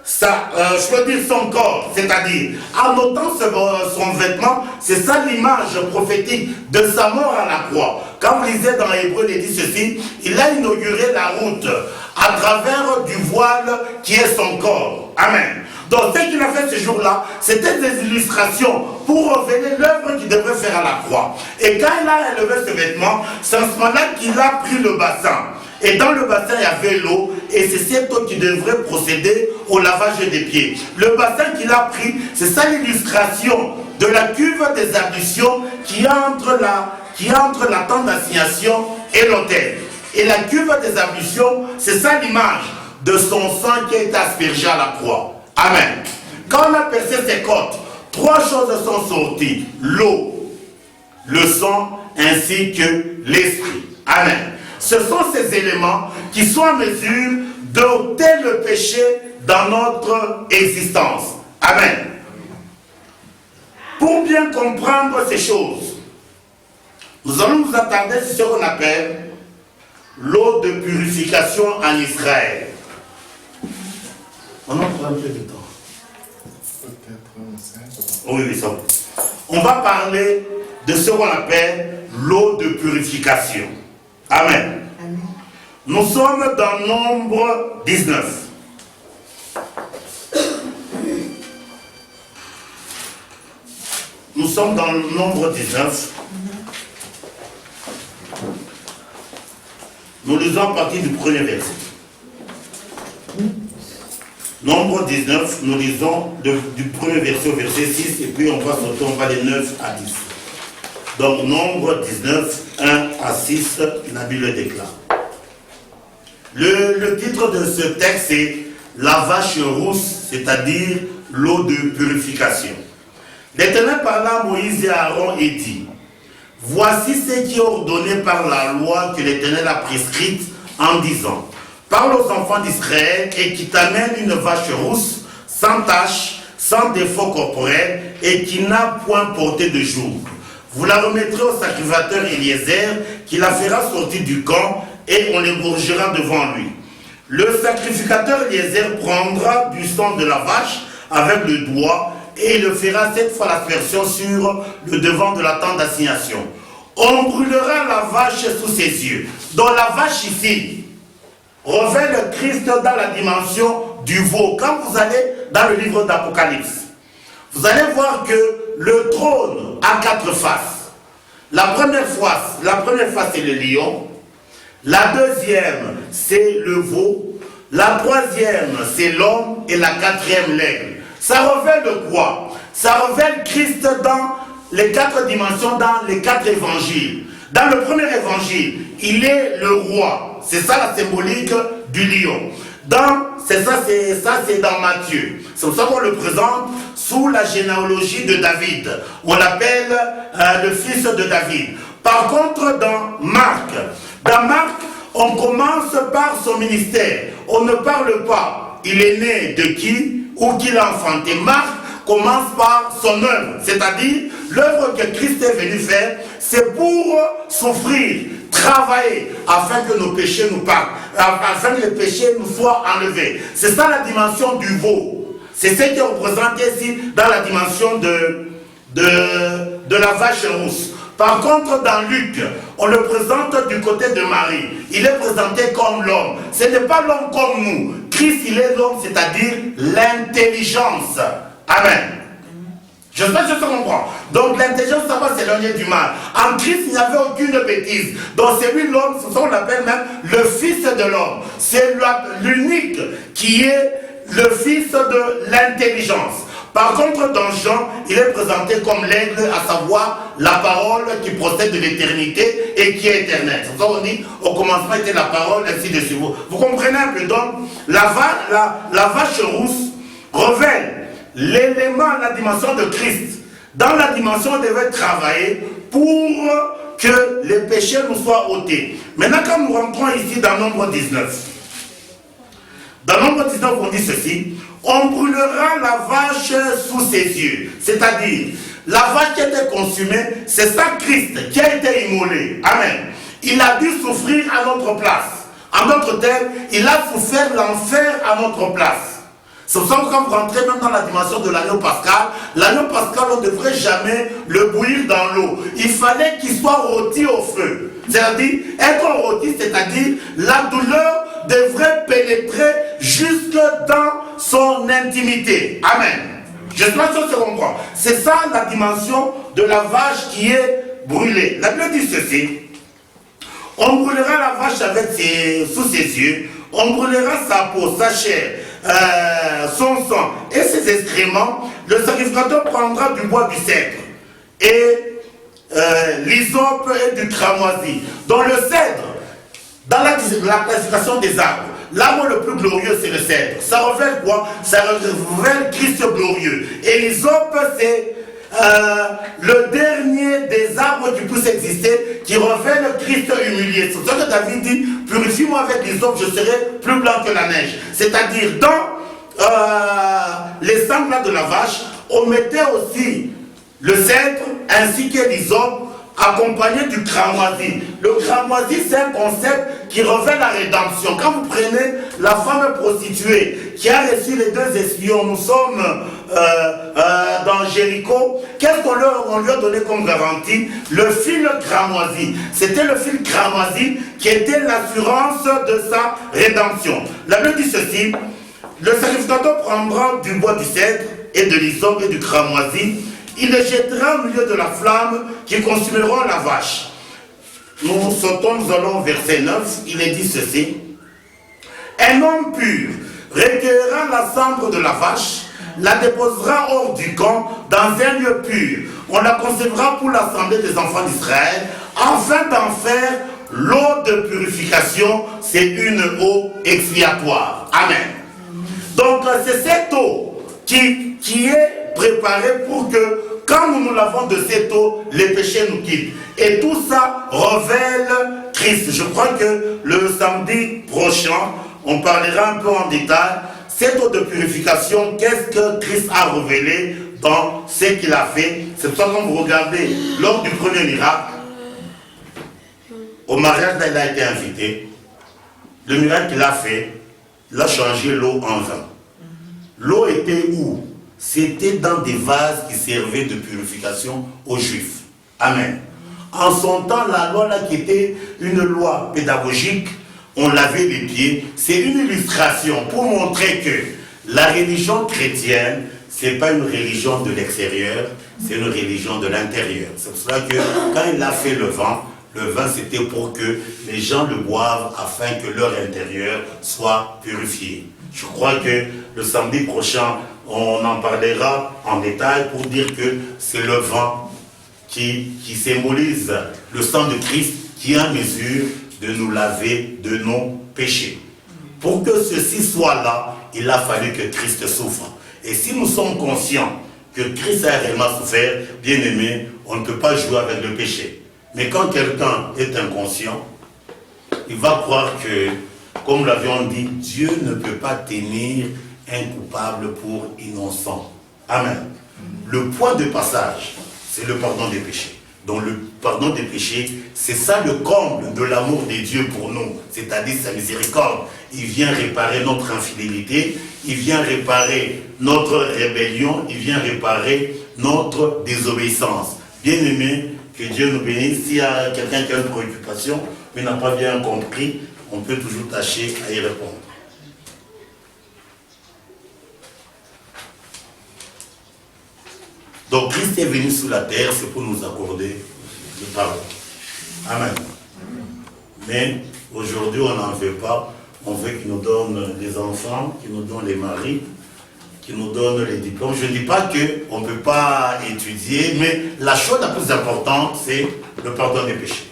je veux dire son corps, c'est-à-dire en ôtant son vêtement, c'est ça l'image prophétique de sa mort à la croix. Quand vous lisez dans Hébreu, il dit ceci, il a inauguré la route à travers du voile qui est son corps. Amen. Donc ce qu'il a fait ce jour-là, c'était des illustrations pour révéler l'œuvre qu'il devrait faire à la croix. Et quand il a élevé ce vêtement, c'est à ce moment-là qu'il a pris le bassin. Et dans le bassin, il y avait l'eau, et c'est cette eau qui devrait procéder au lavage des pieds. Le bassin qu'il a pris, c'est ça l'illustration de la cuve des ablutions qui est entre la tente d'assignation et l'autel. Et la cuve des ablutions, c'est ça l'image de son sang qui a été aspergé à la croix. Amen. Quand on a percé ses côtes, trois choses sont sorties. L'eau, le sang, ainsi que l'esprit. Amen. Ce sont ces éléments qui sont en mesure d'ôter le péché dans notre existence. Amen. Pour bien comprendre ces choses, nous allons nous attarder sur ce qu'on appelle l'eau de purification en Israël. On en prend un peu de temps. Oui, ça. On va parler de ce qu'on appelle l'eau de purification. Amen. Amen. Nous sommes dans Nombre 19. Nous sommes dans le Nombre 19. Nous lisons à partir du premier verset. Nombre 19, nous lisons du premier verset au verset 6, et puis on va sauter, on va de 9 à 10. Donc, Nombre 19, 1 à 6, la Bible déclare. Le titre de ce texte est « La vache rousse », c'est-à-dire l'eau de purification. L'Éternel parla à Moïse et à Aaron et dit « Voici ce qui est ordonné par la loi que l'Éternel a prescrite en disant « Parle aux enfants d'Israël et qui t'amènent une vache rousse, sans tache, sans défaut corporel et qui n'a point porté de jour. Vous la remettrez au sacrificateur Eliezer, qui la fera sortir du camp, et on l'égorgera devant lui. Le sacrificateur Eliezer prendra du sang de la vache avec le doigt, et il le fera 7 fois l'aspersion sur le devant de la tente d'assignation. On brûlera la vache sous ses yeux. Donc la vache ici revêt le Christ dans la dimension du veau. Quand vous allez dans le livre d'Apocalypse, vous allez voir que le trône a 4 faces. La première face, c'est le lion. La deuxième, c'est le veau. La troisième, c'est l'homme. Et la quatrième, l'aigle. Ça révèle quoi? Ça révèle Christ dans les 4 dimensions, dans les 4 évangiles. Dans le premier évangile, il est le roi. C'est ça la symbolique du lion. C'est dans Matthieu. C'est pour ça qu'on le présente sous la généalogie de David. On l'appelle le fils de David. Par contre, dans Marc, on commence par son ministère. On ne parle pas. Il est né de qui ou qui l'a enfanté. Marc commence par son œuvre. C'est-à-dire, l'œuvre que Christ est venu faire, c'est pour souffrir, travailler, afin que nos péchés nous partent, afin que les péchés nous soient enlevés. C'est ça la dimension du veau. C'est ce qui est représenté ici dans la dimension de la vache rousse. Par contre, dans Luc, on le présente du côté de Marie. Il est présenté comme l'homme. Ce n'est pas l'homme comme nous. Christ, il est l'homme, c'est-à-dire l'intelligence. Amen. Je sais pas si je comprends. Donc l'intelligence, ça va s'éloigner du mal. En Christ, il n'y avait aucune bêtise. Donc c'est lui l'homme, c'est ça qu'on l'appelle même le fils de l'homme. C'est l'unique qui est le fils de l'intelligence. Par contre, dans Jean, il est présenté comme l'aigle, à savoir la parole qui procède de l'éternité et qui est éternelle. C'est pour ça qu'on dit, au commencement était la parole, ainsi de suite. Vous comprenez un peu? Donc, la vache rousse révèle l'élément, la dimension de Christ. Dans la dimension, on devait travailler pour que les péchés nous soient ôtés. Maintenant, quand nous rentrons ici dans Nombre 19, dans Nombre 19, on dit ceci: on brûlera la vache sous ses yeux. C'est-à-dire, la vache qui a été consumée, c'est ça Christ qui a été immolé. Amen. Il a dû souffrir à notre place. En d'autres termes, il a souffert l'enfer à notre place. C'est pour ça que quand vous rentrez même dans la dimension de l'agneau pascal, on ne devrait jamais le bouillir dans l'eau. Il fallait qu'il soit rôti au feu. C'est-à-dire, être rôti, c'est-à-dire, la douleur devrait pénétrer jusque dans son intimité. Amen. Je ne sais pas si on se comprend. C'est ça la dimension de la vache qui est brûlée. La Bible dit ceci. On brûlera la vache sous ses yeux, on brûlera sa peau, sa chair, son sang et ses excréments. Le sacrificateur prendra du bois du cèdre et l'hysope et du cramoisi. Dans le cèdre, dans la classification des arbres, l'arbre le plus glorieux, c'est le cèdre. Ça révèle quoi? Ça révèle Christ glorieux. Et l'hysope, c'est le dernier des arbres qui puissent exister, qui révèle Christ humilié. C'est ça que David dit, purifie-moi avec l'hysope, je serai plus blanc que la neige. C'est-à-dire, dans les sangles de la vache, on mettait aussi le cèdre ainsi que l'hysope, accompagné du cramoisi. Le cramoisi, c'est un concept qui révèle la rédemption. Quand vous prenez la femme prostituée qui a reçu les deux espions, nous sommes dans Jéricho, qu'est-ce qu'on lui a donné comme garantie? Le fil cramoisi. C'était le fil cramoisi qui était l'assurance de sa rédemption. La Bible dit ceci, le sacrificateur prendra du bois du cèdre et de l'hysope et du cramoisi. Il les jettera au milieu de la flamme qui consumeront la vache. Nous sautons, nous allons au verset 9, il est dit ceci. Un homme pur recueillera la cendre de la vache, la déposera hors du camp dans un lieu pur. On la concevra pour l'assemblée des enfants d'Israël, afin d'en faire l'eau de purification, c'est une eau expiatoire. Amen. Donc c'est cette eau qui est préparée pour que quand nous nous lavons de cette eau, les péchés nous quittent. Et tout ça révèle Christ. Je crois que le samedi prochain, on parlera un peu en détail. Cette eau de purification, qu'est-ce que Christ a révélé dans ce qu'il a fait? C'est pour ça que quand vous regardez, lors du premier miracle, au mariage, il a été invité. Le miracle qu'il a fait, il a changé l'eau en vin. L'eau était où? C'était dans des vases qui servaient de purification aux Juifs. Amen. En son temps, la loi là, qui était une loi pédagogique, on lavait les pieds. C'est une illustration pour montrer que la religion chrétienne, ce n'est pas une religion de l'extérieur, c'est une religion de l'intérieur. C'est pour cela que quand il a fait le vin c'était pour que les gens le boivent afin que leur intérieur soit purifié. Je crois que le samedi prochain, on en parlera en détail pour dire que c'est le vin qui symbolise le sang de Christ qui est en mesure de nous laver de nos péchés. Pour que ceci soit là, il a fallu que Christ souffre. Et si nous sommes conscients que Christ a réellement souffert, bien aimé, on ne peut pas jouer avec le péché. Mais quand quelqu'un est inconscient, il va croire que, comme nous l'avions dit, Dieu ne peut pas tenir un coupable pour innocent. Amen. Le point de passage, c'est le pardon des péchés. Donc le pardon des péchés, c'est ça le comble de l'amour de Dieu pour nous, c'est-à-dire sa miséricorde. Il vient réparer notre infidélité, il vient réparer notre rébellion, il vient réparer notre désobéissance. Bien aimé, que Dieu nous bénisse. S'il y a quelqu'un qui a une préoccupation, mais n'a pas bien compris, on peut toujours tâcher à y répondre. Donc Christ est venu sur la terre, c'est pour nous accorder le pardon. Amen. Mais aujourd'hui, on n'en veut pas. On veut qu'il nous donne les enfants, qu'il nous donne les maris, qu'il nous donne les diplômes. Je ne dis pas qu'on ne peut pas étudier, mais la chose la plus importante, c'est le pardon des péchés.